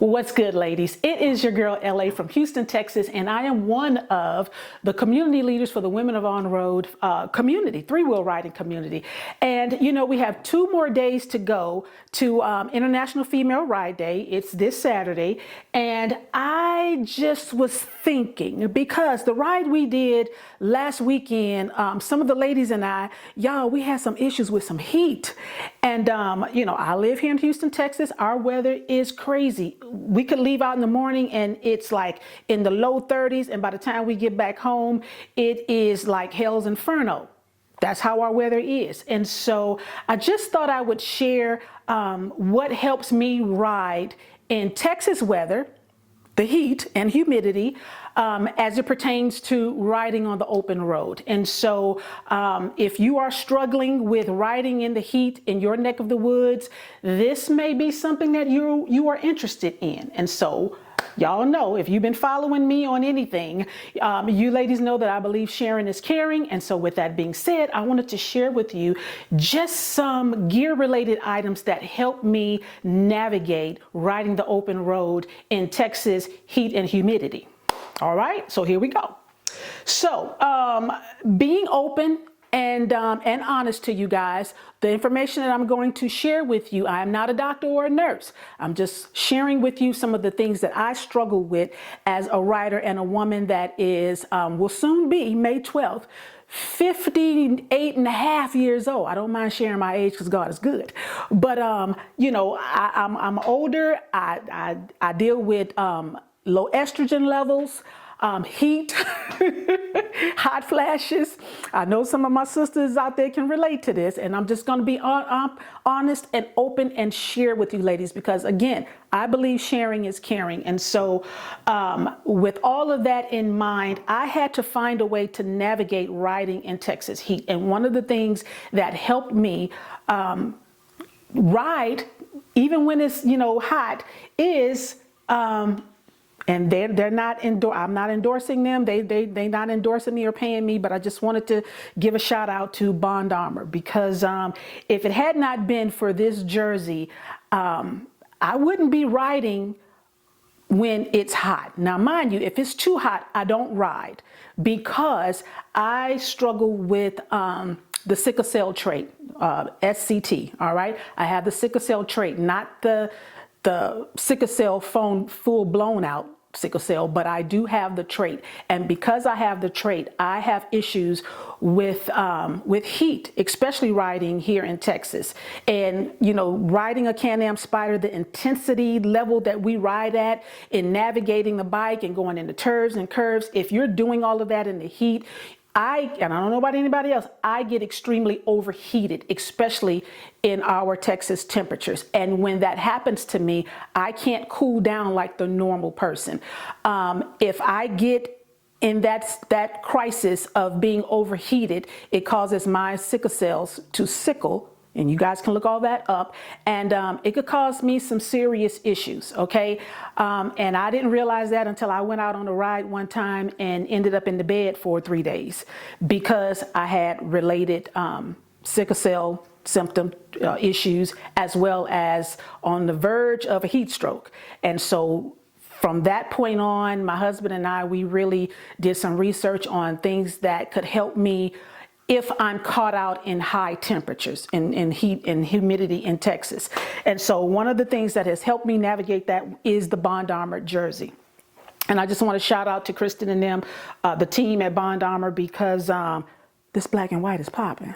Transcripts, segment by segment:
What's good, ladies? It is your girl LA from Houston, Texas, and I am one of the community leaders for the Women of On Road community, three-wheel riding community. And you know, we have 2 more days to go to International Female Ride Day. It's this Saturday, and I just was thinking, because the ride we did last weekend, some of the ladies and I, y'all, we had some issues with some heat. And you know, I live here in Houston, Texas. Our weather is crazy. We could leave out in the morning and it's like in the low 30s, and by the time we get back home, it is like hell's inferno. That's how our weather is. And so I just thought I would share what helps me ride in Texas weather, the heat and humidity, as it pertains to riding on the open road. And so if you are struggling with riding in the heat in your neck of the woods, this may be something that you are interested in. And so y'all know, if you've been following me on anything, you ladies know that I believe sharing is caring. And so with that being said, I wanted to share with you just some gear related items that help me navigate riding the open road in Texas heat and humidity. All right, so here we go. So being open and honest to you guys, the information that I'm going to share with you, I am not a doctor or a nurse. I'm just sharing with you some of the things that I struggle with as a rider and a woman that is, will soon be May 12th, 58 and a half years old. I don't mind sharing my age because God is good. But, you know, I'm older. I deal with low estrogen levels, heat, hot flashes. I know some of my sisters out there can relate to this, and I'm just going to be honest and open and share with you ladies, because again, I believe sharing is caring. And so with all of that in mind, I had to find a way to navigate riding in Texas heat. And one of the things that helped me ride even when it's, you know, hot is and they're not I'm not endorsing them. They not endorsing me or paying me, but I just wanted to give a shout out to Bond Armor, because if it had not been for this jersey, I wouldn't be riding when it's hot. Now, mind you, if it's too hot, I don't ride, because I struggle with the sickle cell trait, SCT. All right, I have the sickle cell trait, not the sickle cell full blown out sickle cell, but I do have the trait. And because I have the trait, I have issues with heat, especially riding here in Texas. And, you know, riding a Can-Am Spyder, the intensity level that we ride at in navigating the bike and going into turns and curves, if you're doing all of that in the heat, and I don't know about anybody else, I get extremely overheated, especially in our Texas temperatures. And when that happens to me, I can't cool down like the normal person. If I get in that crisis of being overheated, it causes my sickle cells to sickle. And you guys can look all that up, and it could cause me some serious issues, okay? And I didn't realize that until I went out on a ride one time and ended up in the bed for 3 days because I had related sickle cell symptom issues, as well as on the verge of a heat stroke. And so from that point on, my husband and I, we really did some research on things that could help me if I'm caught out in high temperatures, in heat and humidity in Texas. And so one of the things that has helped me navigate that is the Bond Armor jersey. And I just want to shout out to Kristen and them, the team at Bond Armor, because this black and white is popping.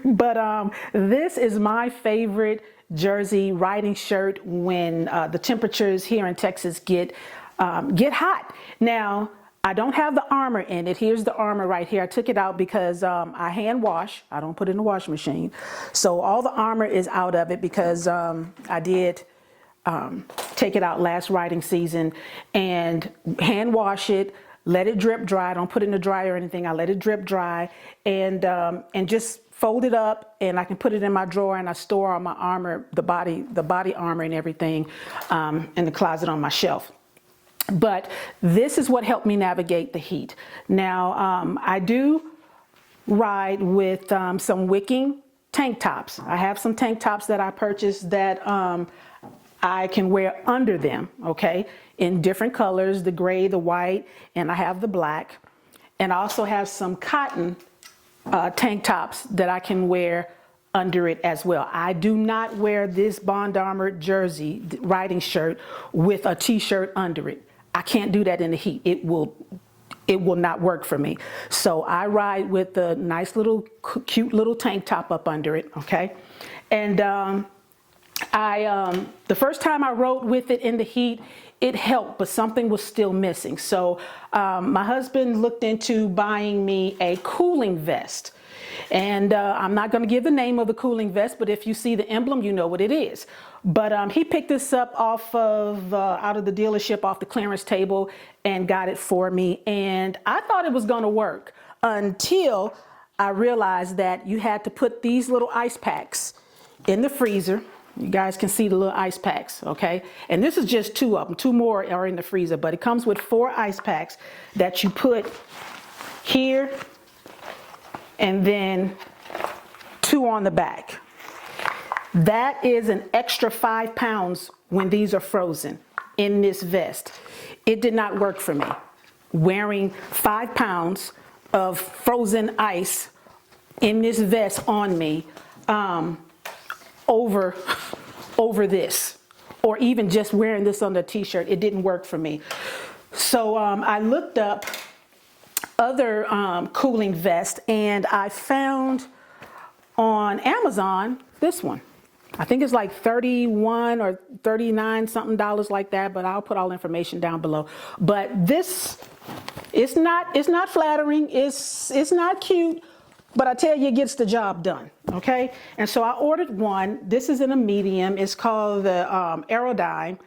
But this is my favorite jersey riding shirt when the temperatures here in Texas get hot. Now, I don't have the armor in it. Here's the armor right here. I took it out because I hand wash. I don't put it in the washing machine. So all the armor is out of it because I did take it out last riding season and hand wash it, let it drip dry. I don't put it in the dryer or anything. I let it drip dry and just fold it up, and I can put it in my drawer, and I store all my armor, the body armor and everything in the closet on my shelf. But this is what helped me navigate the heat. Now, I do ride with some wicking tank tops. I have some tank tops that I purchased that I can wear under them, okay, in different colors, the gray, the white, and I have the black. And I also have some cotton tank tops that I can wear under it as well. I do not wear this Bond Armored jersey, riding shirt, with a t-shirt under it. I can't do that in the heat. It will not work for me. So I ride with the nice little, cute little tank top up under it, okay? And the first time I rode with it in the heat, it helped, but something was still missing. So my husband looked into buying me a cooling vest. And I'm not going to give the name of the cooling vest, but if you see the emblem, you know what it is. But he picked this up off of out of the dealership, off the clearance table, and got it for me. And I thought it was going to work until I realized that you had to put these little ice packs in the freezer. You guys can see the little ice packs, okay? And this is just 2 of them. 2 more are in the freezer, but it comes with 4 ice packs that you put here and then 2 on the back. That is an extra 5 pounds when these are frozen in this vest. It did not work for me. Wearing 5 pounds of frozen ice in this vest on me, over this, or even just wearing this on the t-shirt, it didn't work for me. So I looked up other cooling vests, and I found on Amazon this one. I think it's like 31 or 39 something dollars like that, but I'll put all information down below. But this, it's not flattering, it's not cute, but I tell you, it gets the job done, okay? And so I ordered one. This is in a medium. It's called the Ryding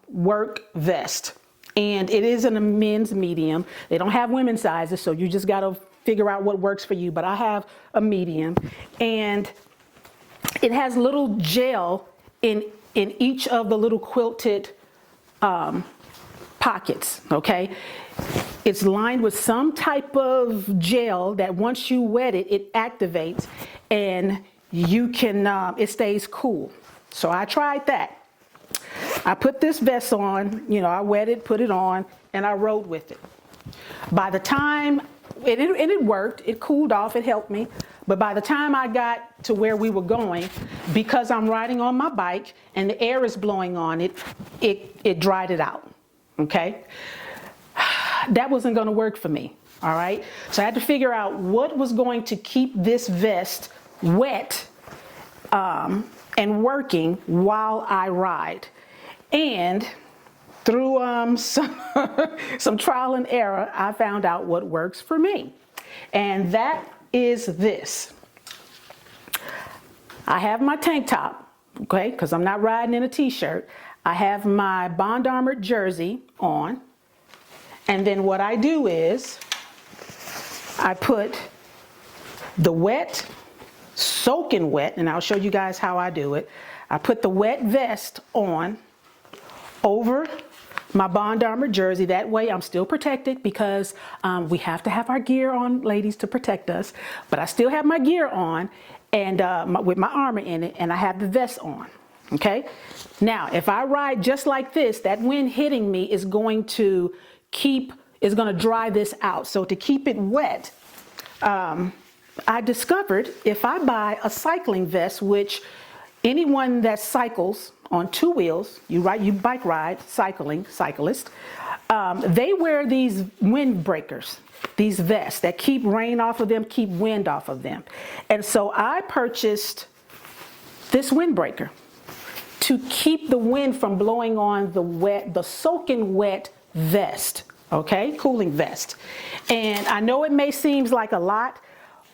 work vest. And it is in a men's medium. They don't have women's sizes, so you just gotta figure out what works for you. But I have a medium. And it has little gel in each of the little quilted pockets, okay? It's lined with some type of gel that once you wet it, it activates and you can, it stays cool. So I tried that. I put this vest on, you know, I wet it, put it on, and I rode with it. By the time, it worked, it cooled off, it helped me. But by the time I got to where we were going, because I'm riding on my bike and the air is blowing on it, it dried it out, okay? That wasn't going to work for me, all right? So I had to figure out what was going to keep this vest wet and working while I ride. And through some trial and error, I found out what works for me. And that is this. I have my tank top, okay, because I'm not riding in a t-shirt. I have my Bond Armored jersey on. And then what I do is I put the wet, soaking wet, and I'll show you guys how I do it. I put the wet vest on over my Bond Armored jersey. That way I'm still protected, because we have to have our gear on, ladies, to protect us. But I still have my gear on, and with my armor in it, and I have the vest on. Okay? Now, if I ride just like this, that wind hitting me is going to dry this out. So to keep it wet, I discovered if I buy a cycling vest, which anyone that cycles on 2 wheels, you bike ride, cyclist, they wear these windbreakers, these vests that keep rain off of them, keep wind off of them. And so I purchased this windbreaker to keep the wind from blowing on the soaking wet vest, okay, cooling vest. And I know it may seem like a lot,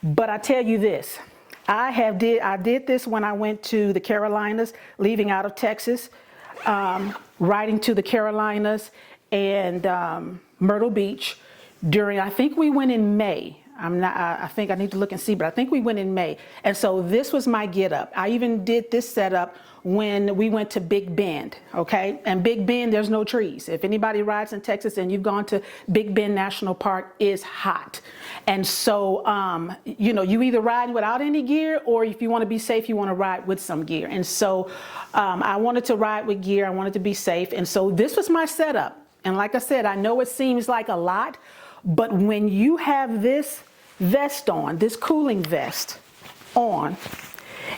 but I tell you this, I did this when I went to the Carolinas, leaving out of Texas, riding to the Carolinas and Myrtle Beach I think we went in May. I think I need to look and see, but I think we went in May. And so this was my get up. I even did this setup when we went to Big Bend, okay? And Big Bend, there's no trees. If anybody rides in Texas and you've gone to Big Bend National Park, it's hot. And so, you know, you either ride without any gear, or if you want to be safe, you want to ride with some gear. And so I wanted to ride with gear. I wanted to be safe. And so this was my setup. And like I said, I know it seems like a lot, but when you have this vest on, this cooling vest on,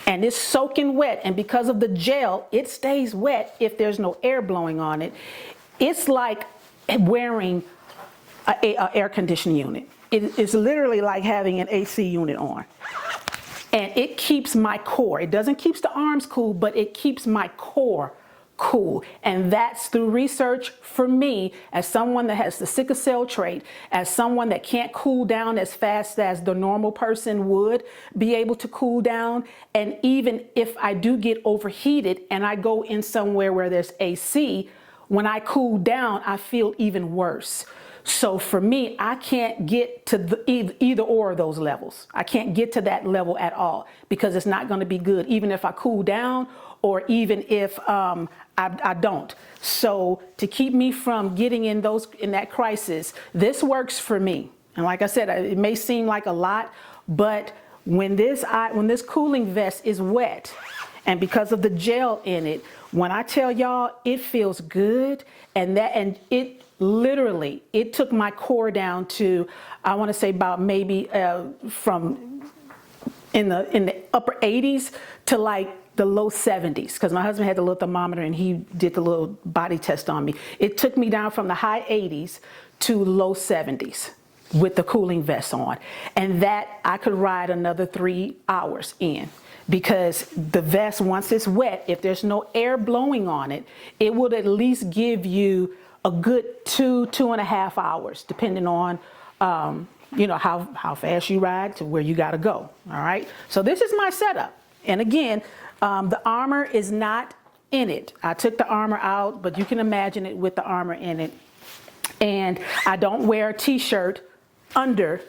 and it's soaking wet, and because of the gel, it stays wet if there's no air blowing on it, it's like wearing an air conditioning unit. It's literally like having an AC unit on. And it keeps my core. It doesn't keep the arms cool, but it keeps my core cool. And that's through research for me, as someone that has the sickle cell trait, as someone that can't cool down as fast as the normal person would be able to cool down. And even if I do get overheated and I go in somewhere where there's AC, when I cool down, I feel even worse. So for me, I can't get to either or of those levels. I can't get to that level at all, because it's not going to be good, even if I cool down, or even if I don't. So to keep me from getting in that crisis, this works for me. And like I said, it may seem like a lot, but when this cooling vest is wet, and because of the gel in it, when I tell y'all, it feels good, and it literally, it took my core down to, I want to say about maybe from in the upper 80s to like the low 70s, because my husband had the little thermometer and he did the little body test on me. It took me down from the high 80s to low 70s with the cooling vest on, and that I could ride another 3 hours in. Because the vest, once it's wet, if there's no air blowing on it, it would at least give you a good 2.5 hours, depending on, you know, how fast you ride to where you got to go. All right. So this is my setup. And again, the armor is not in it. I took the armor out, but you can imagine it with the armor in it. And I don't wear a t-shirt under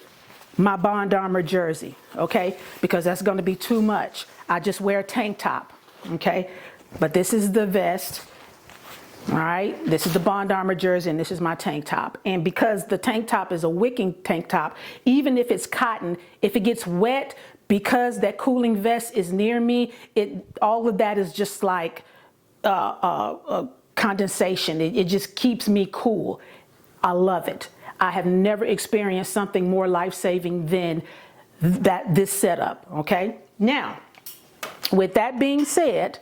my Bond Armor jersey, okay? Because that's going to be too much. I just wear a tank top, okay? But this is the vest, all right? This is the Bond Armor jersey, and this is my tank top. And because the tank top is a wicking tank top, even if it's cotton, if it gets wet, because that cooling vest is near me, all of that is just like condensation. It just keeps me cool. I love it. I have never experienced something more life-saving than this setup, okay? Now, with that being said,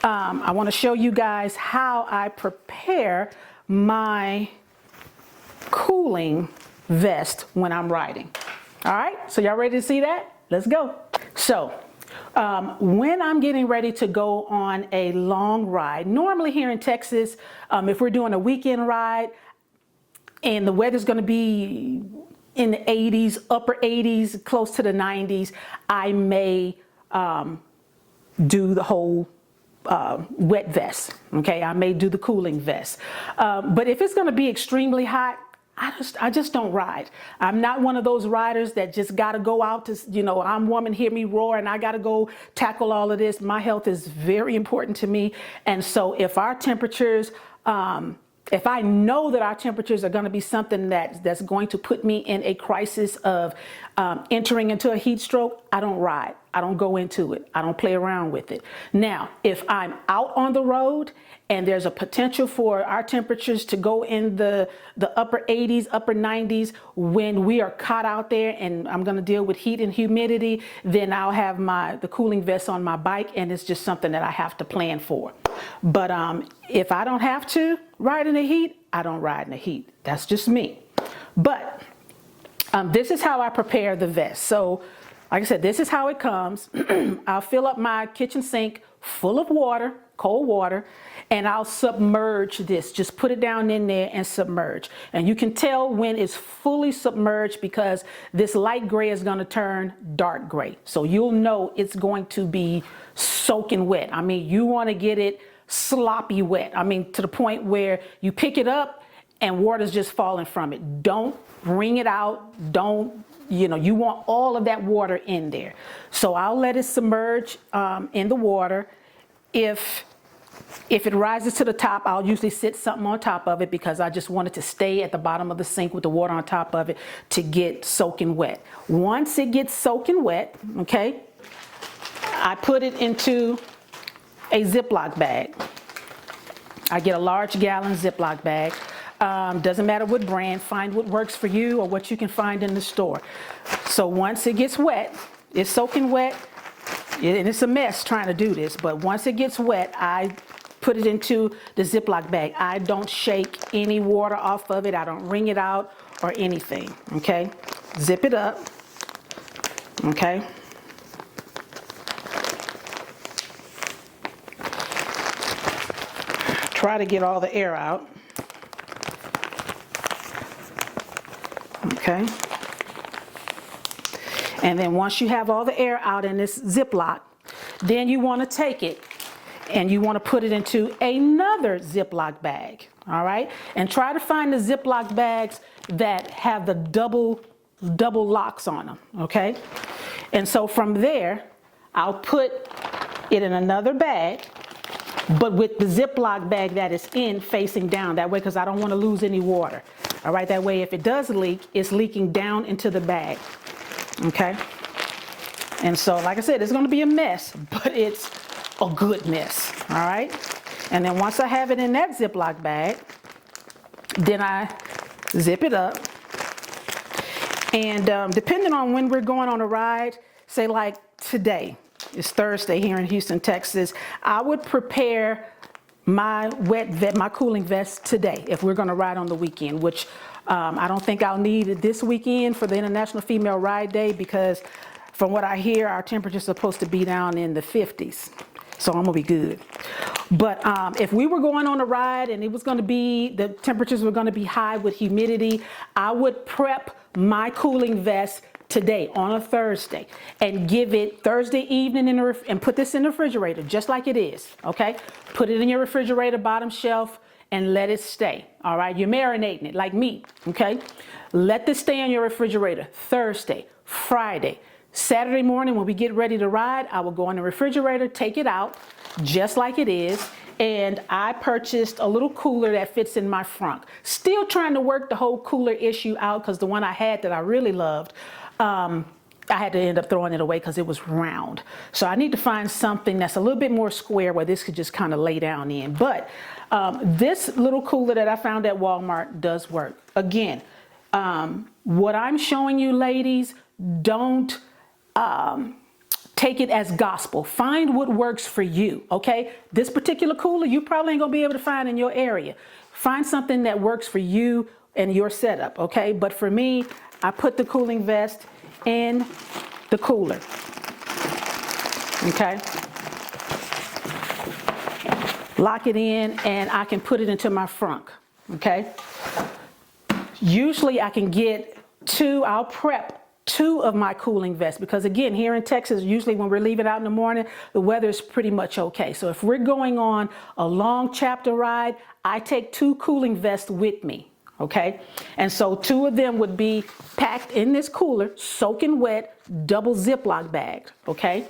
I want to show you guys how I prepare my cooling vest when I'm riding. All right, so y'all ready to see that? Let's go. So, when I'm getting ready to go on a long ride, normally here in Texas, if we're doing a weekend ride, and the weather's going to be in the 80s, upper 80s, close to the 90s, I may do the whole wet vest. Okay, I may do the cooling vest. But if it's going to be extremely hot, I just don't ride. I'm not one of those riders that just got to go out to, you know, I'm woman, hear me roar, and I got to go tackle all of this. My health is very important to me. And so if our temperatures, if I know that our temperatures are going to be something that's going to put me in a crisis of entering into a heat stroke, I don't ride. I don't go into it. I don't play around with it. Now, if I'm out on the road and there's a potential for our temperatures to go in the upper 80s, upper 90s, when we are caught out there and I'm going to deal with heat and humidity, then I'll have the cooling vest on my bike, and it's just something that I have to plan for. But if I don't have to ride in the heat, I don't ride in the heat. That's just me. But this is how I prepare the vest. So, like I said, this is how it comes. I'll fill up my kitchen sink full of water, cold water, and I'll submerge this. Just put it down in there and submerge. And you can tell when it's fully submerged because this light gray is going to turn dark gray. So you'll know it's going to be soaking wet. I mean, you want to get it sloppy wet. I mean, to the point where you pick it up and water's just falling from it. Don't wring it out. Don't you want all of that water in there. So I'll let it submerge in the water. If it rises to the top, I'll usually sit something on top of it because I just want it to stay at the bottom of the sink with the water on top of it to get soaking wet. Once it gets soaking wet, okay, I put it into a Ziploc bag. I get a large gallon Ziploc bag. Doesn't matter what brand, find what works for you or what you can find in the store. So once it gets wet, it's soaking wet, and it's a mess trying to do this, but once it gets wet, I put it into the Ziploc bag. I don't shake any water off of it. I don't wring it out or anything, okay? Zip it up, okay? Try to get all the air out. Okay. And then once you have all the air out in this Ziploc, then you want to take it and you want to put it into another Ziploc bag. All right. And try to find the Ziploc bags that have the double locks on them. Okay. And so from there, I'll put it in another bag, but with the Ziploc bag that it's in facing down, that way, because I don't want to lose any water. All right, that way if it does leak, it's leaking down into the bag, okay? And so, like I said, it's going to be a mess, but it's a good mess, all right? And then once I have it in that Ziploc bag, then I zip it up. And depending on when we're going on a ride, say like today, it's Thursday here in Houston, Texas, I would prepare my my cooling vest today if we're going to ride on the weekend, which I don't think I'll need it this weekend for the International Female Ride Day, because from what I hear, our temperature is supposed to be down in the 50s. So I'm gonna be good. But if we were going on a ride and it was going to be, the temperatures were going to be high with humidity, I would prep my cooling vest today on a Thursday and give it Thursday evening and put this in the refrigerator just like it is, okay? Put it in your refrigerator bottom shelf and let it stay, all right? You're marinating it like meat, okay? Let this stay in your refrigerator Thursday, Friday, Saturday morning when we get ready to ride, I will go in the refrigerator, take it out just like it is, and I purchased a little cooler that fits in my front. Still trying to work the whole cooler issue out because the one I had that I really loved, I had to end up throwing it away because it was round. So I need to find something that's a little bit more square where this could just kind of lay down in. But this little cooler that I found at Walmart does work. Again, what I'm showing you, ladies, don't take it as gospel. Find what works for you, okay? This particular cooler, you probably ain't gonna be able to find in your area. Find something that works for you and your setup, okay? But for me, I put the cooling vest in the cooler, okay? Lock it in and I can put it into my frunk, okay? Usually I can get I'll prep 2 of my cooling vests because again, here in Texas, usually when we're leaving out in the morning, the weather is pretty much okay. So if we're going on a long chapter ride, I take 2 cooling vests with me, okay? And so 2 of them would be packed in this cooler, soaking wet, double Ziploc bagged, okay?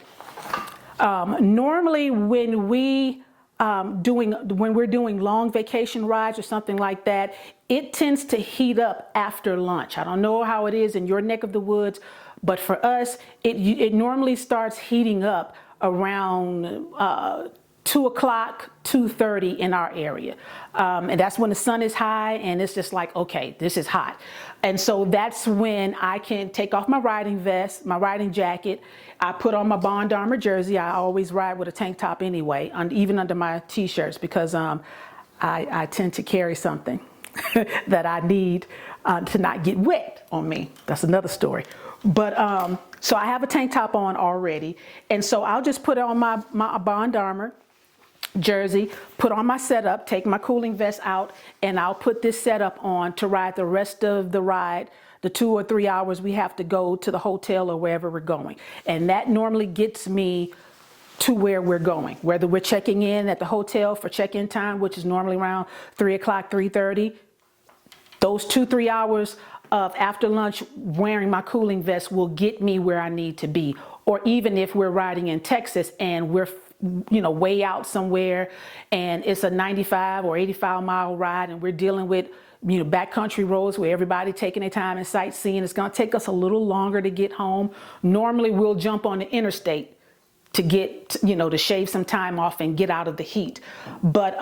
Normally when we're doing long vacation rides or something like that, it tends to heat up after lunch. I don't know how it is in your neck of the woods, but for us, it normally starts heating up around 2 o'clock, 2:30 in our area. And that's when the sun is high and it's just like, okay, this is hot. And so that's when I can take off my riding vest, my riding jacket. I put on my Bond Armor jersey. I always ride with a tank top anyway, even under my t-shirts, because I tend to carry something that I need to not get wet on me. That's another story. But so I have a tank top on already. And so I'll just put on my Bond Armor jersey, put on my setup, take my cooling vest out, and I'll put this setup on to ride the rest of the ride, the 2 or 3 hours we have to go to the hotel or wherever we're going. And that normally gets me to where we're going, whether we're checking in at the hotel for check-in time, which is normally around 3 o'clock, 3:30. Those 2-3 hours of after lunch wearing my cooling vest will get me where I need to be. Or even if we're riding in Texas and we're way out somewhere and it's a 95 or 85-mile ride and we're dealing with backcountry roads where everybody taking their time and sightseeing. It's going to take us a little longer to get home. Normally we'll jump on the interstate to get, to shave some time off and get out of the heat. But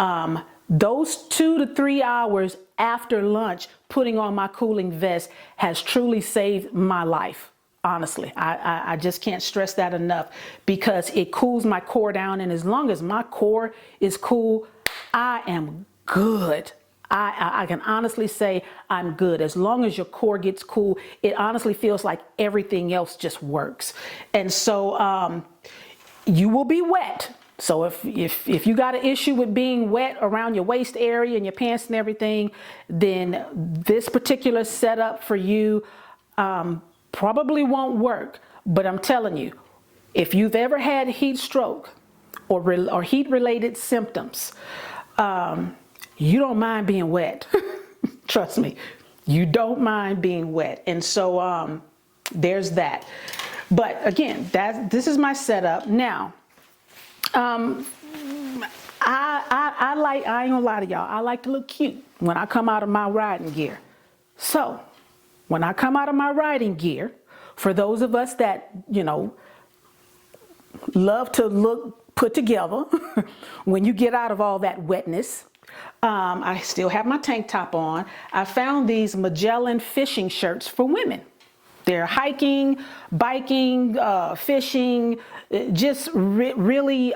those 2 to 3 hours after lunch, putting on my cooling vest has truly saved my life. Honestly, I just can't stress that enough, because it cools my core down. And as long as my core is cool, I am good. I can honestly say I'm good. As long as your core gets cool, it honestly feels like everything else just works. And so you will be wet. So if you got an issue with being wet around your waist area and your pants and everything, then this particular setup for you probably won't work. But I'm telling you, if you've ever had heat stroke or heat related symptoms, you don't mind being wet. Trust me, you don't mind being wet. And so there's that. But again, this is my setup. Now, I ain't gonna lie to y'all, I like to look cute when I come out of my riding gear. So when I come out of my riding gear, for those of us that, love to look put together, when you get out of all that wetness, I still have my tank top on. I found these Magellan fishing shirts for women. They're hiking, biking, fishing, just really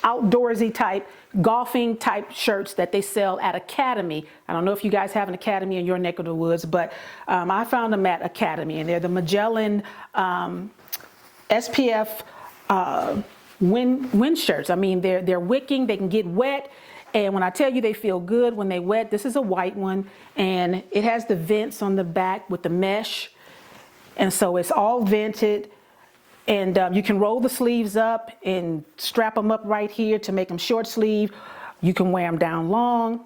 outdoorsy type, golfing type shirts that they sell at Academy. I don't know if you guys have an Academy in your neck of the woods, but I found them at Academy, and they're the Magellan SPF wind shirts. I mean, they're wicking, they can get wet. And when I tell you they feel good when they wet, this is a white one, and it has the vents on the back with the mesh. And so it's all vented, and you can roll the sleeves up and strap them up right here to make them short sleeve. You can wear them down long.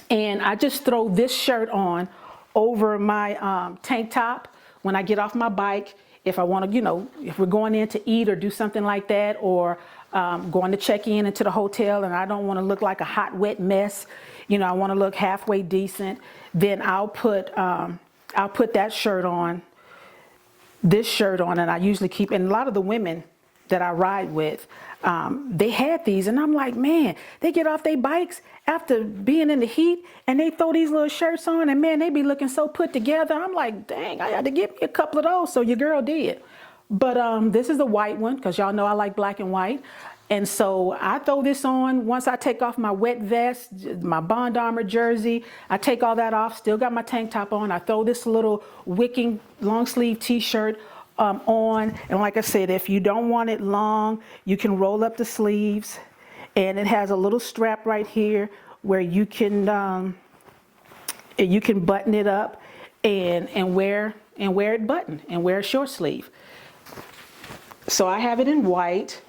And I just throw this shirt on over my tank top when I get off my bike. If I want to, if we're going in to eat or do something like that, or going to check in into the hotel and I don't want to look like a hot, wet mess, I want to look halfway decent, then I'll put that shirt on, this shirt on, and I usually keep, and a lot of the women that I ride with, they had these, and I'm like, man, they get off their bikes after being in the heat and they throw these little shirts on, and man, they be looking so put together. I'm like, dang, I had to get me a couple of those. So your girl did. But this is the white one, because y'all know I like black and white. And so I throw this on once I take off my wet vest, my Bond Armor jersey. I take all that off, still got my tank top on. I throw this little wicking long sleeve t-shirt on. And like I said, if you don't want it long, you can roll up the sleeves. And it has a little strap right here where you can button it up and wear it buttoned and wear a short sleeve. So I have it in white,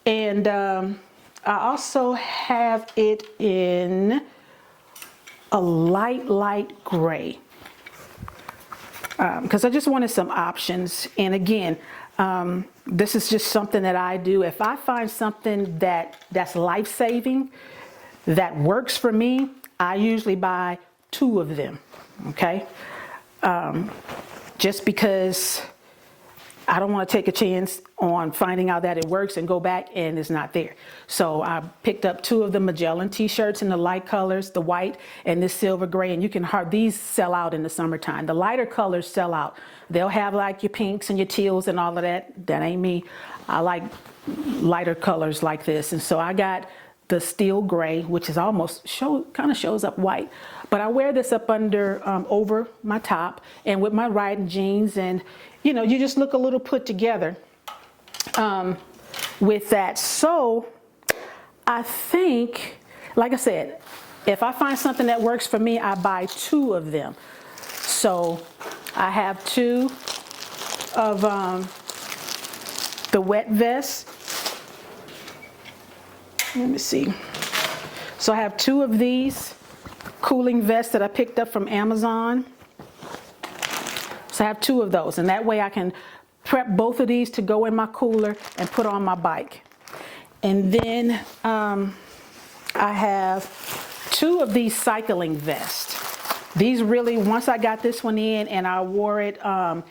and I also have it in a light gray, because I just wanted some options. And again, this is just something that I do. If I find something that's life-saving, that works for me, I usually buy 2 of them, okay? Just because I don't want to take a chance on finding out that it works and go back and it's not there. So I picked up 2 of the Magellan t-shirts in the light colors, the white and this silver gray, and these sell out in the summertime. The lighter colors sell out. They'll have like your pinks and your teals and all of that. That ain't me. I like lighter colors like this. And so I got the steel gray, which is almost kind of shows up white. But I wear this up under, over my top and with my riding jeans, and you just look a little put together with that. So I think, like I said, if I find something that works for me, I buy 2 of them. So I have 2 of the wet vest. Let me see. So I have 2 of these cooling vests that I picked up from Amazon. So I have 2 of those, and that way I can prep both of these to go in my cooler and put on my bike. And then I have 2 of these cycling vests. These really, once I got this one in and I wore it on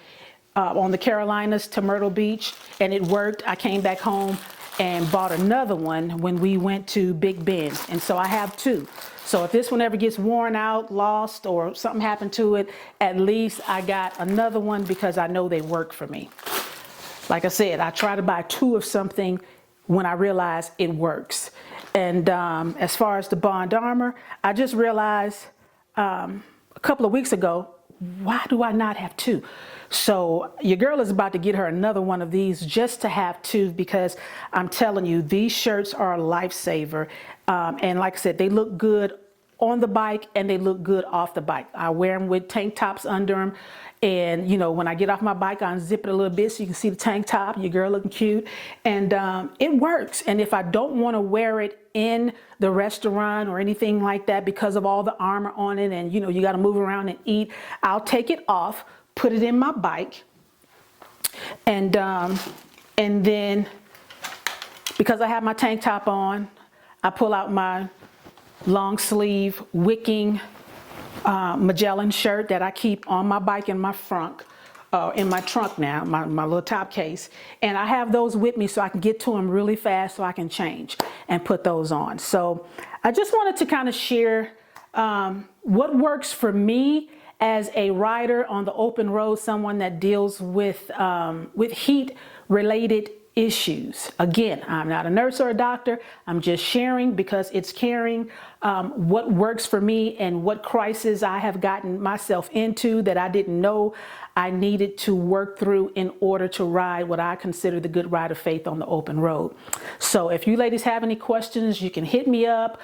the Carolinas to Myrtle Beach and it worked, I came back home and bought another one when we went to Big Bend. And so I have 2. So if this one ever gets worn out, lost, or something happened to it, at least I got another one because I know they work for me. Like I said, I try to buy 2 of something when I realize it works. And as far as the Bond Armor, I just realized a couple of weeks ago, why do I not have 2? So your girl is about to get her another one of these just to have 2, because I'm telling you, these shirts are a lifesaver. And like I said, they look good on the bike and they look good off the bike. I wear them with tank tops under them. And, you know, when I get off my bike, I unzip it a little bit so you can see the tank top, your girl looking cute. And it works. And if I don't want to wear it in the restaurant or anything like that because of all the armor on it and, you know, you got to move around and eat, I'll take it off, put it in my bike. And then because I have my tank top on, I pull out my long sleeve wicking Magellan shirt that I keep on my bike in my trunk, now, my little top case. And I have those with me so I can get to them really fast so I can change and put those on. So I just wanted to kind of share what works for me as a rider on the open road, someone that deals with heat related issues. Again, I'm not a nurse or a doctor. I'm just sharing because it's caring what works for me and what crisis I have gotten myself into that I didn't know I needed to work through in order to ride what I consider the good ride of faith on the open road. So if you ladies have any questions, you can hit me up,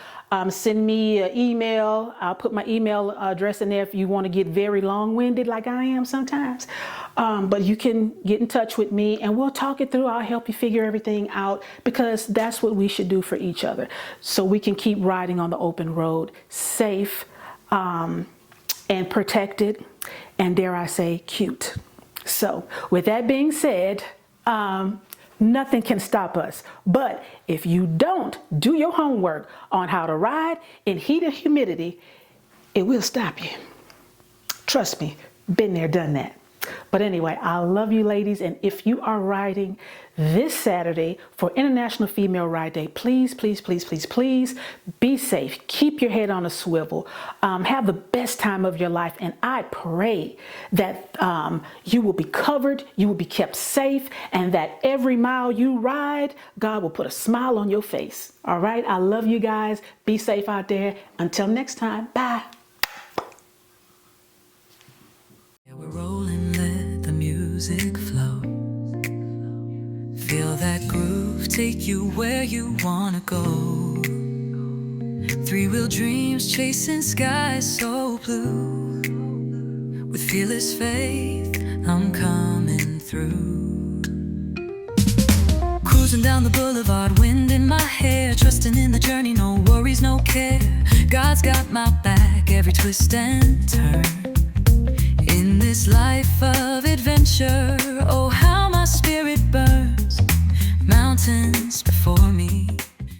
send me an email. I'll put my email address in there if you want to get very long-winded like I am sometimes. But you can get in touch with me and we'll talk it through. I'll help you figure everything out because that's what we should do for each other. So we can keep riding on the open road safe and protected and, dare I say, cute. So with that being said, nothing can stop us. But if you don't do your homework on how to ride in heat and humidity, it will stop you. Trust me, been there, done that. But anyway, I love you ladies, and if you are riding this Saturday for International Female Ride Day, please, please, please, please, please be safe. Keep your head on a swivel. Have the best time of your life, and I pray that you will be covered, you will be kept safe, and that every mile you ride, God will put a smile on your face. All right, I love you guys. Be safe out there. Until next time, bye. We're rolling, let the music flow. Feel that groove, take you where you wanna go. 3-wheel dreams, chasing skies so blue. With fearless faith, I'm coming through. Cruising down the boulevard, wind in my hair. Trusting in the journey, no worries, no care. God's got my back, every twist and turn. In this life of adventure, oh how my spirit burns. Mountains before me,